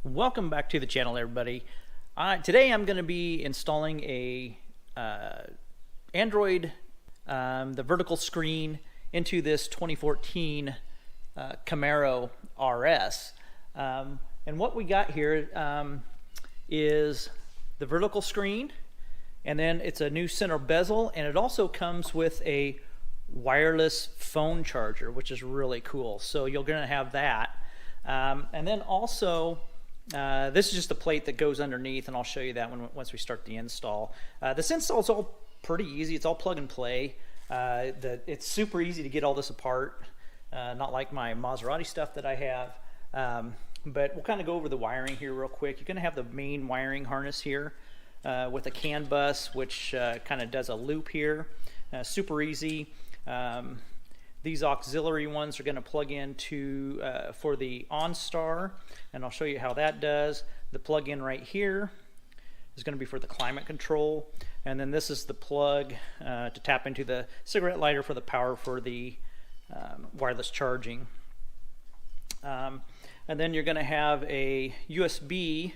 Welcome back to the channel, everybody. Today I'm going to be installing a Android, the vertical screen into this 2014 Camaro RS. And what we got here is the vertical screen, and then it's a new center bezel, and it also comes with a wireless phone charger, which is really cool. So you're going to have that. And then also, this is just a plate that goes underneath, and I'll show you that once we start the install. This install is all pretty easy. It's all plug and play. It's super easy to get all this apart, not like my Maserati stuff that I have. But we'll kind of go over the wiring here real quick. You're going to have the main wiring harness here with a CAN bus, which kind of does a loop here. Super easy. These auxiliary ones are going to plug into for the Onstar, and I'll show you how that does. The plug-in right here is going to be for the climate control, and then this is the plug to tap into the cigarette lighter for the power for the wireless charging. And then you're going to have a USB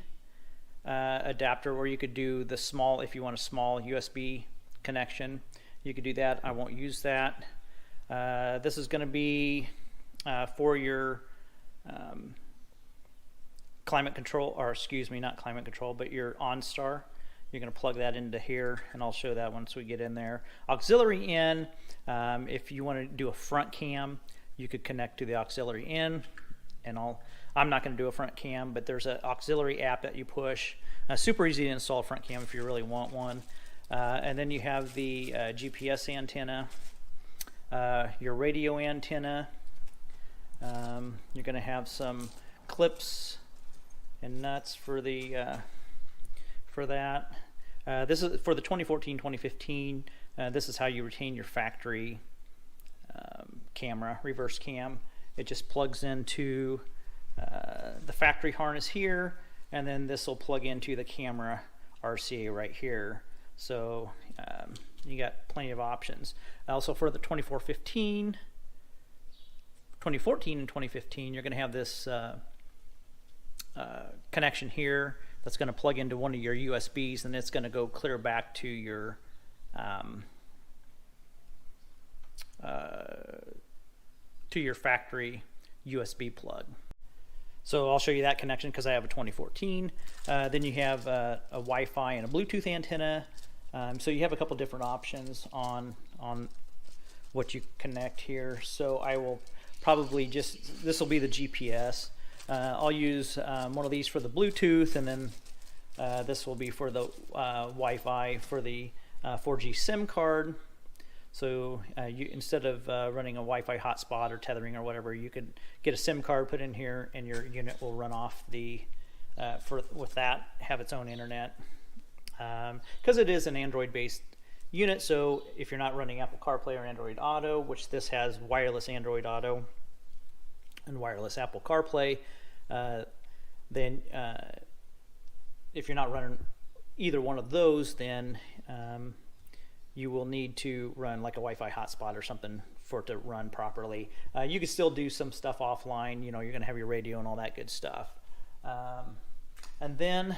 adapter where you could do the small, if you want a small USB connection, you could do that. I won't use that. This is going to be for your climate control, or excuse me, not climate control, but your OnStar. You're going to plug that into here, and I'll show that once we get in there. Auxiliary in, if you want to do a front cam, you could connect to the auxiliary in, and I'm not going to do a front cam, but there's an auxiliary app that you push. Super easy to install a front cam if you really want one. And then you have the GPS antenna. Your radio antenna. You're going to have some clips and nuts for the for that. This is for the 2014-2015. This is how you retain your factory camera, reverse cam. It just plugs into the factory harness here, and then this will plug into the camera RCA right here. So you got plenty of options. Also for the 2014 and 2015, you're going to have this connection here that's going to plug into one of your USBs, and it's going to go clear back to your factory USB plug. So I'll show you that connection because I have a 2014. Then you have a Wi-Fi and a Bluetooth antenna. So you have a couple different options on what you connect here. So I will probably just, this will be the GPS. I'll use one of these for the Bluetooth, and then this will be for the Wi-Fi for the 4G SIM card. So you, instead of running a Wi-Fi hotspot or tethering or whatever, you could get a SIM card put in here, and your unit will run off the with that, have its own internet. Because it is an Android-based unit, so if you're not running Apple CarPlay or Android Auto, which this has wireless Android Auto and wireless Apple CarPlay, then if you're not running either one of those, then you will need to run like a Wi-Fi hotspot or something for it to run properly. You can still do some stuff offline. You know, you're going to have your radio and all that good stuff. And then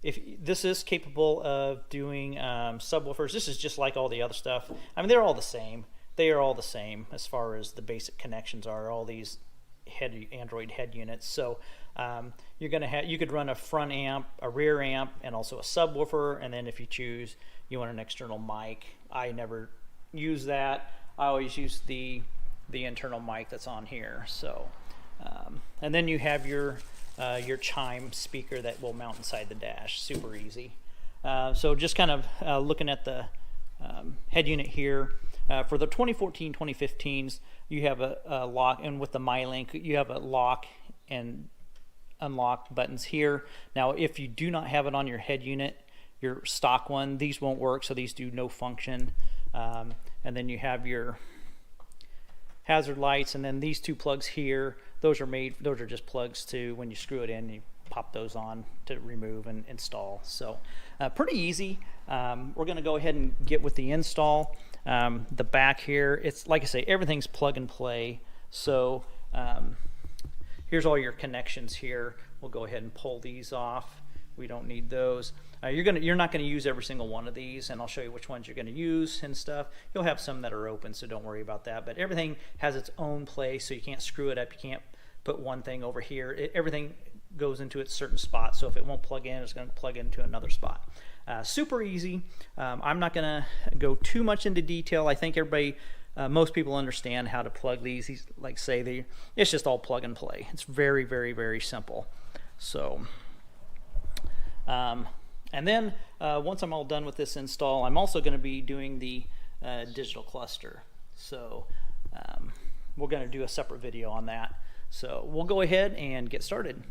if this is capable of doing subwoofers, this is just like all the other stuff. I mean, they're all the same. They are all the same as far as the basic connections are. All these Android head units. So you're going to have, you could run a front amp, a rear amp, and also a subwoofer. And then if you choose, you want an external mic. I never use that. I always use the internal mic that's on here. So and then you have your chime speaker that will mount inside the dash. Super easy. So just kind of looking at the head unit here. For the 2014-2015s, you have a lock, and with the MyLink, you have a lock and unlock buttons here. Now, if you do not have it on your head unit, your stock one, these won't work, so these do no function. And then you have your hazard lights, and then these two plugs here, those are just plugs to, when you screw it in, you pop those on to remove and install. So pretty easy. We're going to go ahead and get with the install. The back here, it's like I say, everything's plug and play. So here's all your connections here. We'll go ahead and pull these off. We don't need those. You're not going to use every single one of these, and I'll show you which ones you're going to use and stuff. You'll have some that are open, so don't worry about that. But everything has its own place, so you can't screw it up. You can't put one thing over here. Everything goes into its certain spot, so if it won't plug in, it's going to plug into another spot. Super easy. I'm not going to go too much into detail. I think everybody, most people understand how to plug these. Like say, it's just all plug and play. It's very, very, very simple. So. And then once I'm all done with this install, I'm also going to be doing the digital cluster. So we're going to do a separate video on that. So we'll go ahead and get started.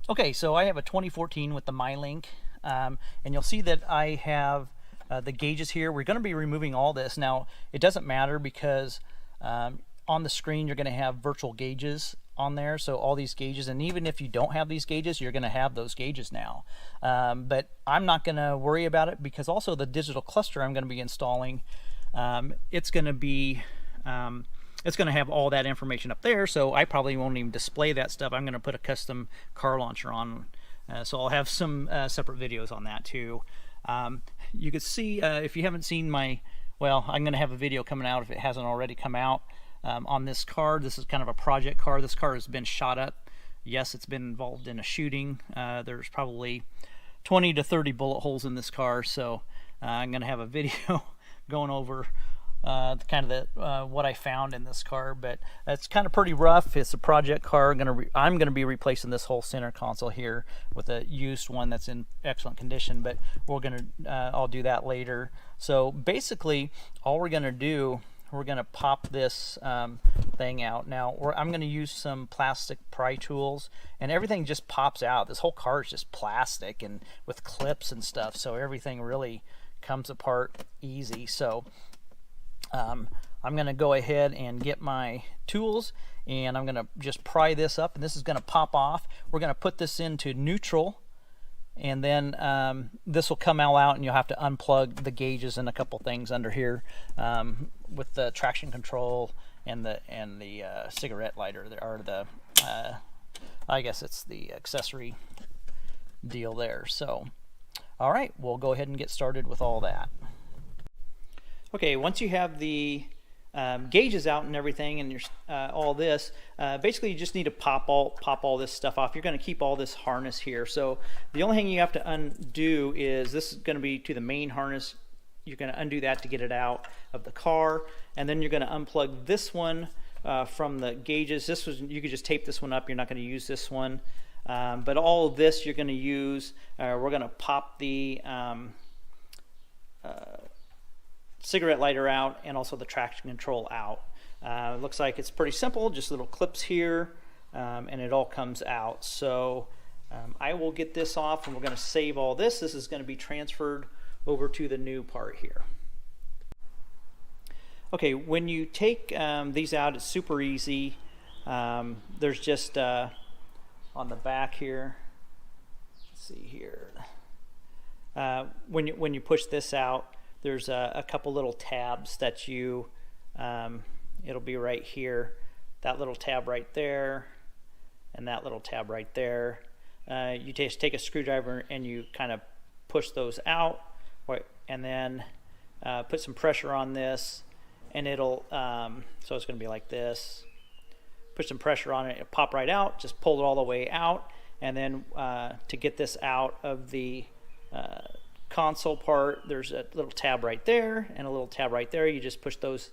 Okay, so I have a 2014 with the MyLink, and you'll see that I have the gauges here. We're going to be removing all this. Now, it doesn't matter because on the screen you're going to have virtual gauges on there, so all these gauges, and even if you don't have these gauges, you're going to have those gauges now. But I'm not going to worry about it because also the digital cluster I'm going to be installing, it's going to have all that information up there, so I probably won't even display that stuff. I'm going to put a custom car launcher on, so I'll have some separate videos on that too. You can see, if you haven't seen my, well, I'm going to have a video coming out if it hasn't already come out. On this car, this is kind of a project car. This car has been shot up. Yes, it's been involved in a shooting. There's probably 20 to 30 bullet holes in this car, so I'm going to have a video going over kind of what I found in this car. But it's kind of pretty rough. It's a project car. I'm going to be replacing this whole center console here with a used one that's in excellent condition, but I'll do that later. So basically, all we're going to do, we're going to pop this thing out. Now I'm going to use some plastic pry tools, and everything just pops out. This whole car is just plastic and with clips and stuff, so everything really comes apart easy. So I'm going to go ahead and get my tools, and I'm going to just pry this up, and this is going to pop off. We're going to put this into neutral, and then this will come all out, and you'll have to unplug the gauges and a couple things under here with the traction control and the cigarette lighter, or the I guess it's the accessory deal there. So all right, we'll go ahead and get started with all that. Okay, once you have the gauges out and everything, and your all this, basically you just need to pop all this stuff off. You're going to keep all this harness here, so the only thing you have to undo is this is going to be to the main harness. You're going to undo that to get it out of the car, and then you're going to unplug this one from the gauges. You could just tape this one up. You're not going to use this one, but all of this you're going to use. We're going to pop the cigarette lighter out, and also the traction control out. It looks like it's pretty simple, just little clips here, and it all comes out. So I will get this off, and we're going to save all this. This is going to be transferred over to the new part here. Okay, when you take these out, it's super easy. There's just on the back here, let's see here, when you push this out, there's a couple little tabs that you, it'll be right here, that little tab right there, and that little tab right there. You just take a screwdriver and you kind of push those out, and then put some pressure on this, and it'll, so it's going to be like this. Put some pressure on it, it'll pop right out, just pull it all the way out, and then to get this out of the console part, there's a little tab right there and a little tab right there. You just push those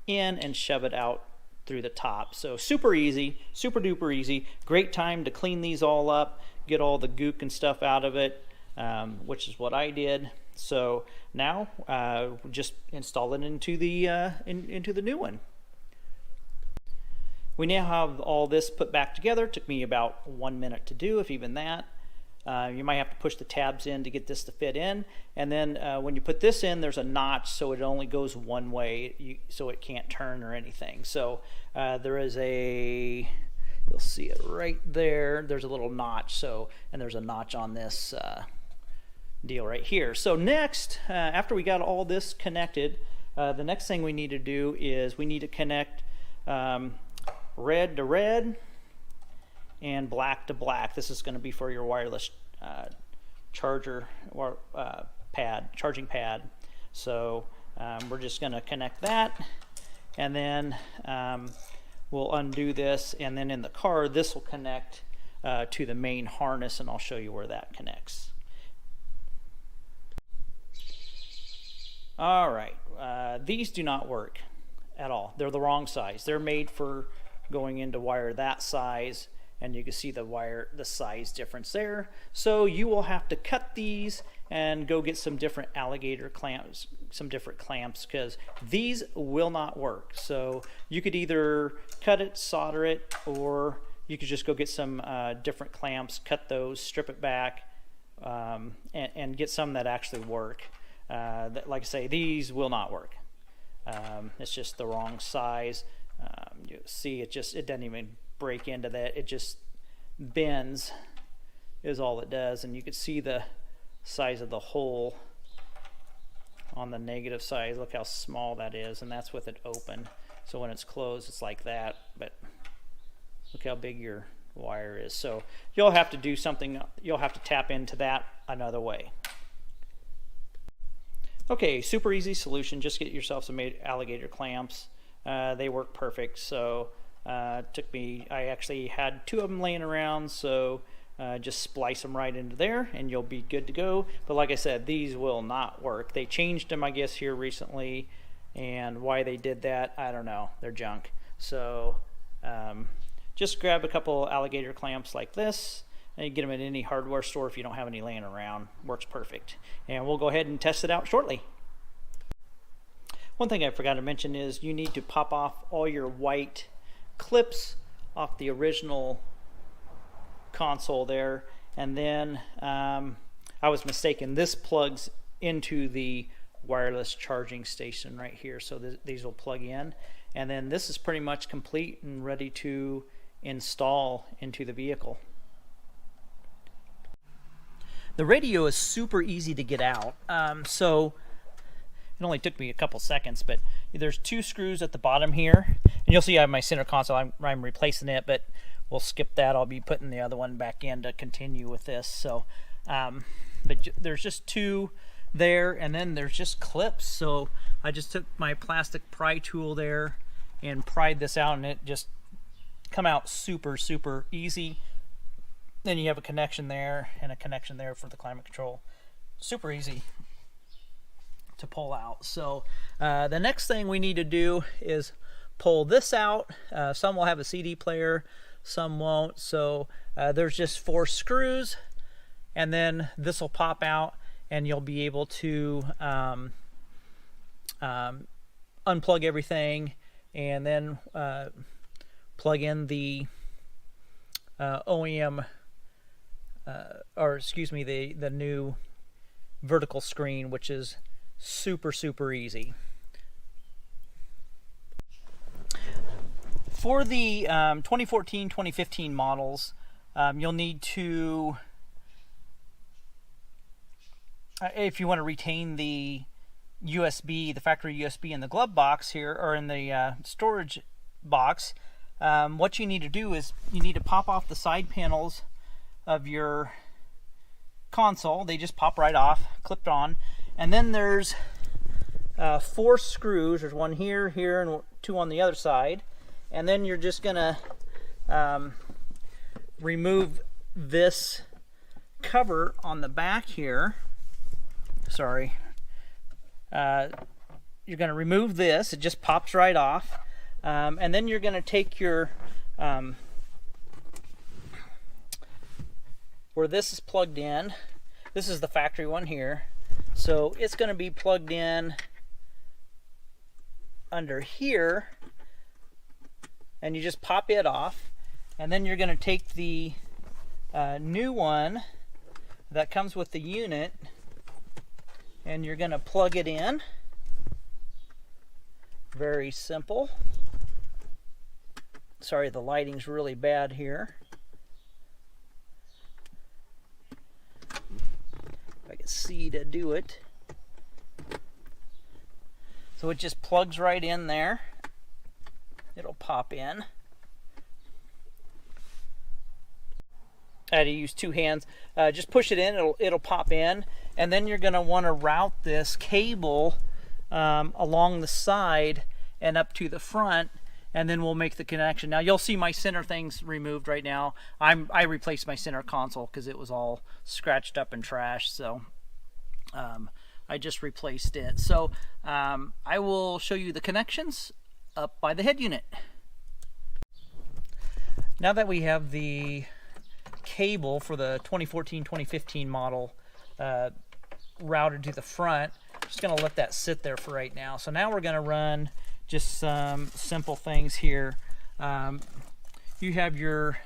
in and shove it out through the top. So super easy, super duper easy. Great time to clean these all up, get all the gook and stuff out of it, which is what I did. So now just install it into the new one. We now have all this put back together. It took me about 1 minute to do, if even that. You might have to push the tabs in to get this to fit in, and then when you put this in, there's a notch, so it only goes one way, so it can't turn or anything. So there is a, you'll see it right there, there's a little notch, and there's a notch on this deal right here. So next, after we got all this connected, the next thing we need to do is we need to connect red to red and black to black. This is going to be for your wireless charger or charging pad. So we're just going to connect that, and then we'll undo this, and then in the car this will connect to the main harness, and I'll show you where that connects. All right, these do not work at all. They're the wrong size. They're made for going into wire that size, and you can see the size difference there. So you will have to cut these and go get some different alligator clamps, some different clamps, because these will not work. So you could either cut it, solder it, or you could just go get some different clamps, cut those, strip it back, and get some that actually work. Like I say, these will not work. It's just the wrong size. You see, it doesn't even break into that. It just bends is all it does, and you can see the size of the hole on the negative side. Look how small that is, and that's with it open. So when it's closed, it's like that, but look how big your wire is. So you'll have to do something, you'll have to tap into that another way. Okay, super easy solution. Just get yourself some alligator clamps. They work perfect. So took me, I actually had 2 of them laying around, so just splice them right into there and you'll be good to go. But like I said, these will not work. They changed them, I guess, here recently, and why they did that, I don't know. They're junk. So just grab a couple alligator clamps like this, and you get them at any hardware store if you don't have any laying around. Works perfect. And we'll go ahead and test it out shortly. One thing I forgot to mention is you need to pop off all your white clips off the original console there, and then I was mistaken. This plugs into the wireless charging station right here, so these will plug in, and then this is pretty much complete and ready to install into the vehicle. The radio is super easy to get out, so it only took me a couple seconds, but there's 2 screws at the bottom here, and you'll see I have my center console. I'm replacing it, but we'll skip that. I'll be putting the other one back in to continue with this. So but there's just 2 there, and then there's just clips. So I just took my plastic pry tool there and pried this out, and it just come out super easy. Then you have a connection there and a connection there for the climate control. Super easy to pull out. So the next thing we need to do is pull this out. Some will have a CD player, some won't. So there's just 4 screws, and then this will pop out, and you'll be able to unplug everything, and then plug in the OEM or excuse me, the new vertical screen, which is super easy. For the 2014, 2015 models, you'll need to, if you want to retain the USB, the factory USB in the glove box here, or in the storage box, what you need to do is you need to pop off the side panels of your console. They just pop right off, clipped on, and then there's 4 screws. There's 1 here, here, and 2 on the other side. And then you're just gonna remove this cover on the back here. Sorry. You're gonna remove this. It just pops right off. And then you're gonna take your where this is plugged in. This is the factory one here. So it's going to be plugged in under here, and you just pop it off, and then you're going to take the new one that comes with the unit, and you're going to plug it in. Very simple. Sorry, the lighting's really bad here. See to do it. So it just plugs right in there. It'll pop in. I had to use 2 hands. Just push it in, it'll pop in, and then you're going to want to route this cable along the side and up to the front, and then we'll make the connection. Now you'll see my center thing's removed right now. I replaced my center console because it was all scratched up and trashed, so I just replaced it. So I will show you the connections up by the head unit. Now that we have the cable for the 2014-2015 model routed to the front, I'm just going to let that sit there for right now. So now we're going to run just some simple things here. You have your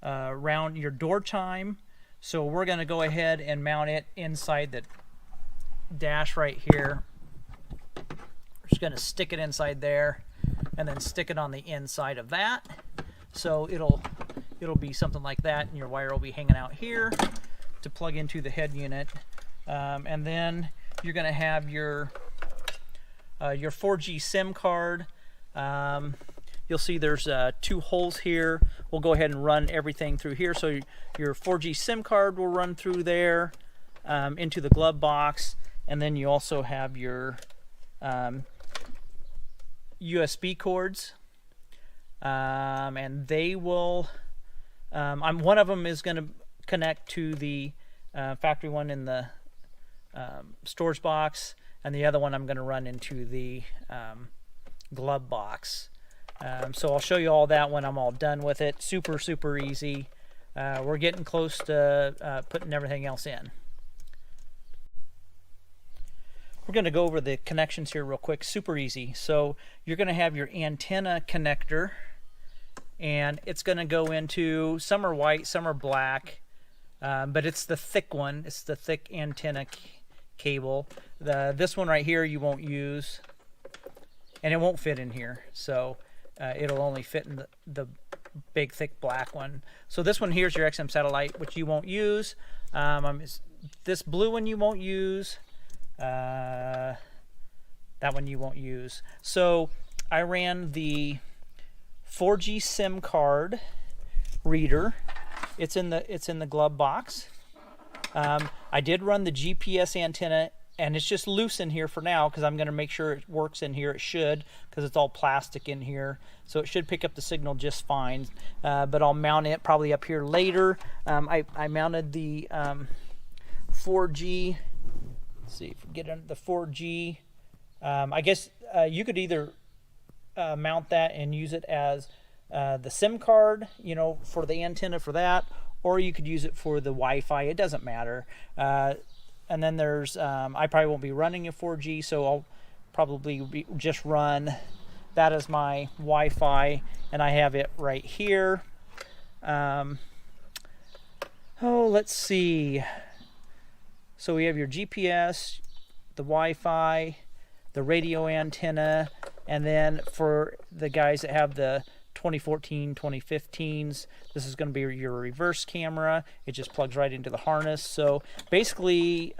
your door chime, so we're going to go ahead and mount it inside the dash right here. We're just going to stick it inside there and then stick it on the inside of that, so it'll be something like that, and your wire will be hanging out here to plug into the head unit. And then you're going to have your 4G SIM card. You'll see there's 2 holes here. We'll go ahead and run everything through here. So your 4G SIM card will run through there into the glove box, and then you also have your USB cords, and they will. One of them is going to connect to the factory one in the storage box, and the other one I'm going to run into the glove box. So I'll show you all that when I'm all done with it. Super easy. We're getting close to putting everything else in. We're going to go over the connections here real quick. Super easy. So you're going to have your antenna connector, and it's going to go into, some are white, some are black, but it's the thick one. It's the thick antenna cable. This one right here you won't use, and it won't fit in here, so it'll only fit in the big thick black one. So this one here is your XM satellite, which you won't use. This blue one you won't use. That one you won't use. So I ran the 4G SIM card reader. It's in the glove box. I did run the GPS antenna, and it's just loose in here for now because I'm going to make sure it works in here. It should, because it's all plastic in here, so it should pick up the signal just fine. But I'll mount it probably up here later. I mounted the 4G. Let's see if we get into the 4G. I guess you could either mount that and use it as the SIM card, for the antenna for that, or you could use it for the Wi-Fi. It doesn't matter. And then there's, I probably won't be running a 4G, so I'll probably just run that as my Wi-Fi, and I have it right here. Let's see. So we have your GPS, the Wi-Fi, the radio antenna, and then for the guys that have the 2014, 2015s, this is going to be your reverse camera. It just plugs right into the harness. So basically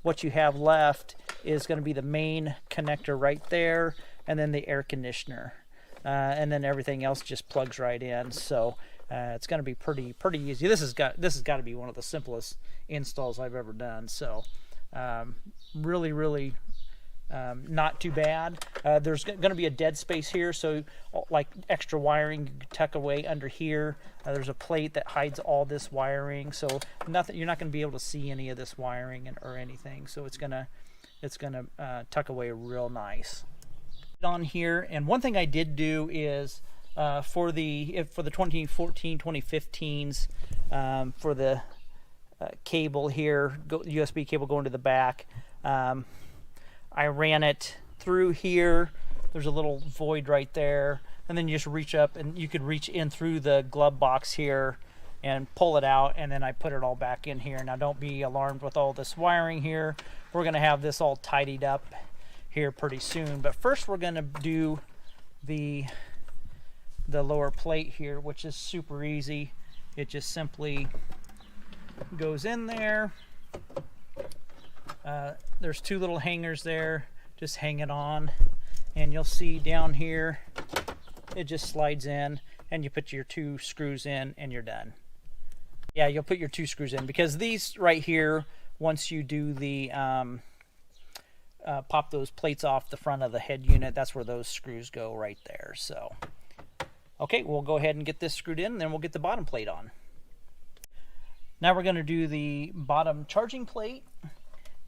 what you have left is going to be the main connector right there, and then the air conditioner, and then everything else just plugs right in. So it's going to be pretty easy. This has got to be one of the simplest installs I've ever done. So really not too bad. There's going to be a dead space here, so like extra wiring you can tuck away under here. There's a plate that hides all this wiring, so you're not going to be able to see any of this wiring or anything. So it's gonna tuck away real nice on here. And one thing I did do is for the 2014 2015s, for the cable here, USB cable going to the back, I ran it through here. There's a little void right there, and then you just reach up and you could reach in through the glove box here and pull it out, and then I put it all back in here. Now don't be alarmed with all this wiring here. We're gonna have this all tidied up here pretty soon, but first we're gonna do the lower plate here, which is super easy. It just simply goes in there. There's 2 little hangers there. Just hang it on, and you'll see down here it just slides in, and you put your 2 screws in and you're done. Yeah, you'll put your 2 screws in, because these right here, once you do the pop those plates off the front of the head unit, that's where those screws go right there. So okay, we'll go ahead and get this screwed in, and then we'll get the bottom plate on. Now we're going to do the bottom charging plate,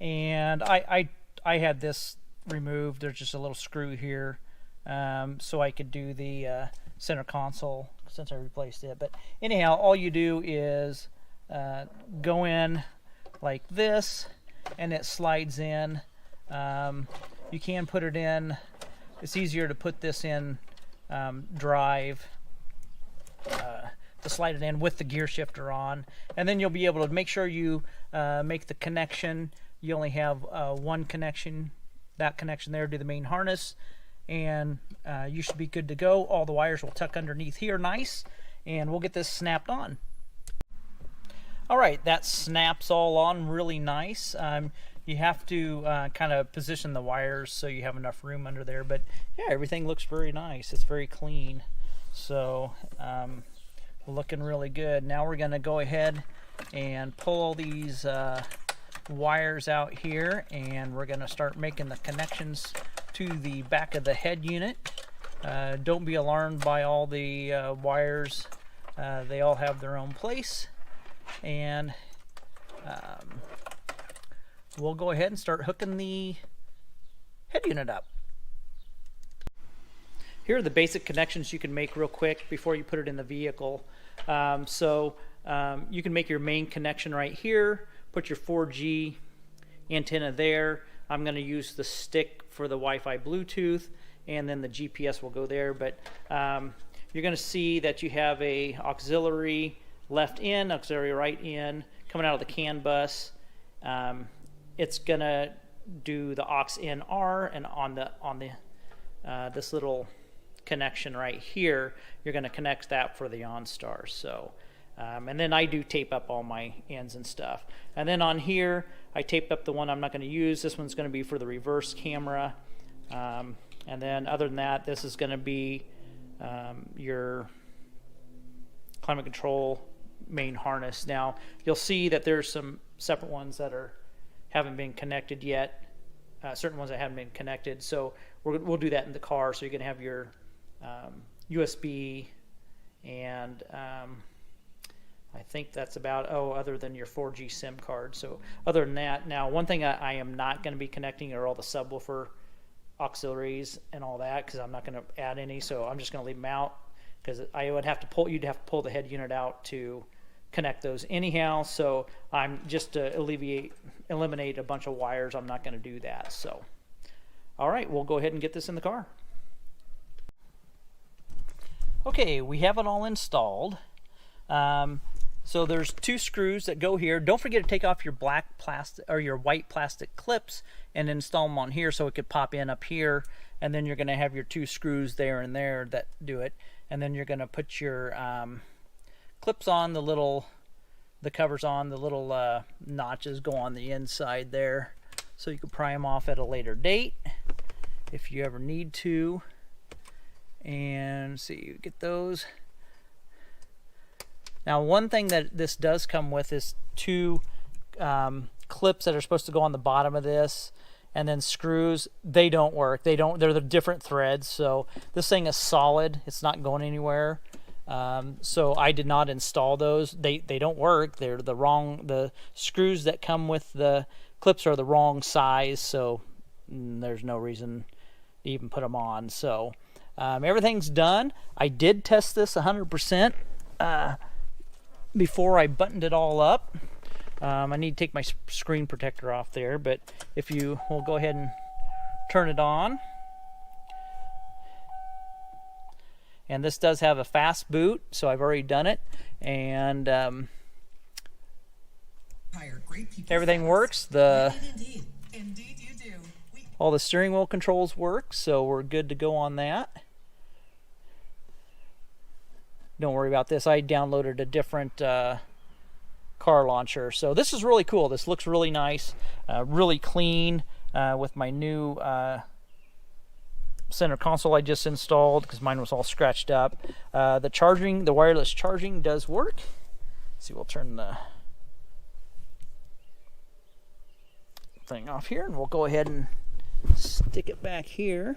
and I had this removed. There's just a little screw here, so I could do the center console since I replaced it. But anyhow, all you do is go in like this, and it slides in. You can put it in, it's easier to put this in drive, to slide it in with the gear shifter on, and then you'll be able to make sure you make the connection. You only have one connection, that connection there to the main harness, and you should be good to go. All the wires will tuck underneath here nice, and we'll get this snapped on. Alright, that snaps all on really nice. You have to kind of position the wires so you have enough room under there, but yeah, everything looks very nice. It's very clean, so looking really good. Now we're going to go ahead and pull all these wires out here, and we're going to start making the connections to the back of the head unit. Don't be alarmed by all the wires. They all have their own place, and we'll go ahead and start hooking the head unit up. Here are the basic connections you can make real quick before you put it in the vehicle. You can make your main connection right here, put your 4G antenna there. I'm going to use the stick for the Wi-Fi Bluetooth, and then the GPS will go there. But you're going to see that you have a auxiliary left in, auxiliary right in, coming out of the CAN bus. It's going to do the aux in R, and on the this little connection right here, you're going to connect that for the Onstar. So and then I do tape up all my ends and stuff, and then on here I taped up the one I'm not going to use. This one's going to be for the reverse camera, and then other than that, this is going to be your climate control main harness. Now you'll see that there's some separate ones that haven't been connected yet, certain ones that haven't been connected, so we'll do that in the car. So you're going to have your USB, and I think that's about, other than your 4G SIM card. So other than that, now one thing I am not going to be connecting are all the subwoofer auxiliaries and all that, because I'm not going to add any, so I'm just going to leave them out, because I would have to pull, you'd have to pull the head unit out to connect those anyhow. So I'm just to eliminate a bunch of wires, I'm not going to do that. So all right, we'll go ahead and get this in the car. Okay, we have it all installed. So there's 2 screws that go here. Don't forget to take off your black plastic or your white plastic clips and install them on here, so it could pop in up here, and then you're going to have your 2 screws there and there that do it, and then you're going to put your clips on, the covers on, the little notches go on the inside there, so you can pry them off at a later date if you ever need to. And see, you get those. Now, one thing that this does come with is 2 clips that are supposed to go on the bottom of this, and then screws. They don't work. They're the different threads. So this thing is solid. It's not going anywhere. So I did not install those. They don't work. They're the wrong. The screws that come with the clips are the wrong size. So there's no reason to even put them on. So everything's done. I did test this 100%. Before I buttoned it all up. I need to take my screen protector off there, but if you will go ahead and turn it on. And this does have a fast boot, so I've already done it, and everything works. Indeed you do. All the steering wheel controls work, so we're good to go on that. Don't worry about this. I downloaded a different car launcher. So this is really cool. This looks really nice, really clean, with my new center console I just installed, because mine was all scratched up. The wireless charging does work. see, we'll turn the thing off here, and we'll go ahead and stick it back here,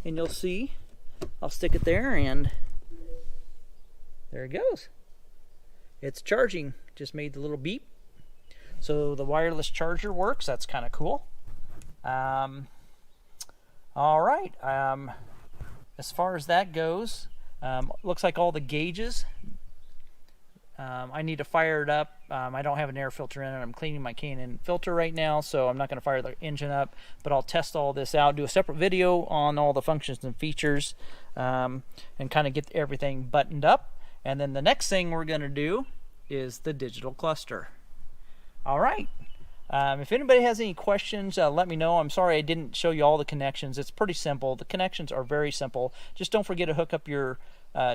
and you'll see I'll stick it there, and there it goes. It's charging. Just made the little beep. So the wireless charger works. That's kind of cool. All right. As far as that goes, looks like all the gauges. I need to fire it up. I don't have an air filter in it. I'm cleaning my K&N filter right now, so I'm not going to fire the engine up, but I'll test all this out, do a separate video on all the functions and features, and kind of get everything buttoned up. And then the next thing we're going to do is the digital cluster. All right. If anybody has any questions, let me know. I'm sorry I didn't show you all the connections. It's pretty simple. The connections are very simple. Just don't forget to hook up your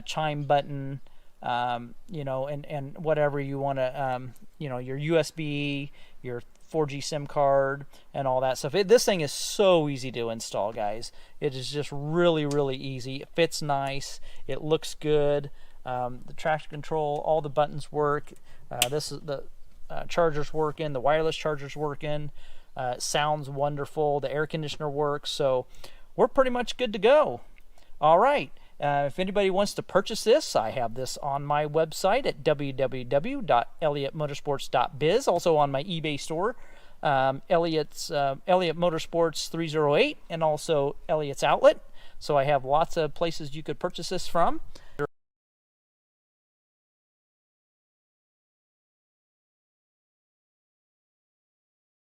chime button, you know, and whatever you want to, you know, your USB, your 4G SIM card, and all that stuff. This thing is so easy to install, guys. It is just really, really easy. It fits nice. It looks good. The traction control, all the buttons work. This is the charger's working. The wireless charger's working. Sounds wonderful. The air conditioner works. So we're pretty much good to go. All right. If anybody wants to purchase this, I have this on my website at www.elliottmotorsports.biz. Also on my eBay store, Elliott Motorsports 308, and also Elliott's Outlet. So I have lots of places you could purchase this from.